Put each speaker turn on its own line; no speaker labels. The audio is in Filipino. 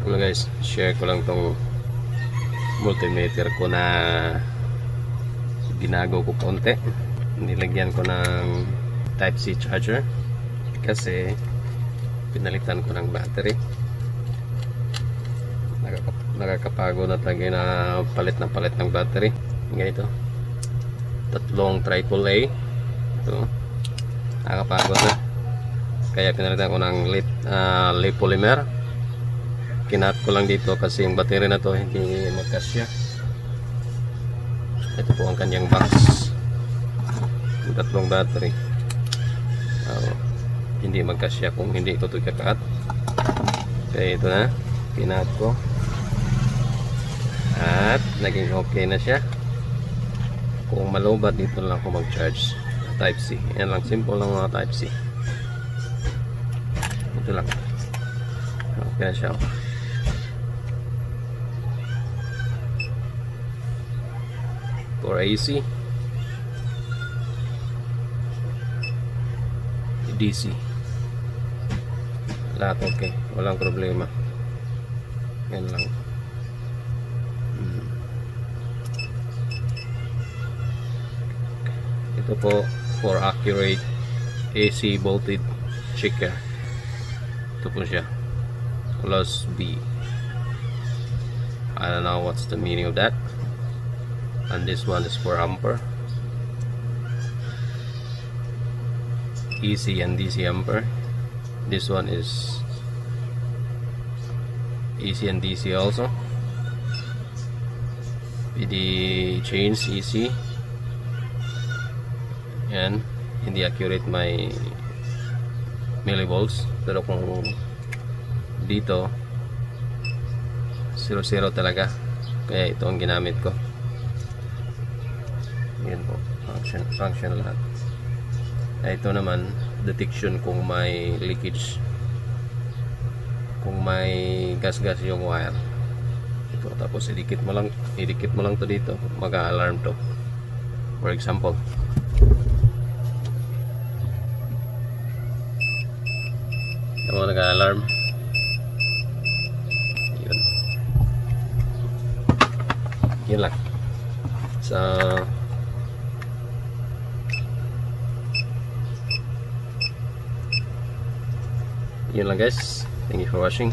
Hello guys, share ko lang tong multimeter ko na binago ko konti. Nilagyan ko ng Type-C charger kasi pinalitan ko ng battery. Nakakapagod na talaga na palit ng battery. Ganito, tatlong AAA ito, nakakapagod na, kaya pinalitan ko ng lead polymer. Kinat ko lang dito kasi yung battery na to hindi magkasya. Ito po ang kanyang box, yung tatlong battery. Hindi magkasya kung hindi ito kakat. Kaya ito na, kinat ko at naging okay na siya. Kung malubat, dito lang ako mag-charge. Type-C, yan lang, simple lang mga Type-C. Ito lang, okay siya. For AC, DC, lahat okay, walang problema. Yan lang. Ito po for accurate AC voltage checker. Ito po siya, plus B. I don't know what's the meaning of that. And this one is for ampere, AC and DC ampere. This one is AC and DC also. PD change AC. Yan, hindi accurate my millivolts, pero kung dito 00 talaga, kaya ito ang ginamit ko. Yan po, function lahat. Ito naman, detection kung may leakage, kung may gas yung wire. Ito, tapos idikit mo lang to dito, mag-alarm to. For example, ito nag-alarm. Yun lang. So yun lang guys, thank you for watching.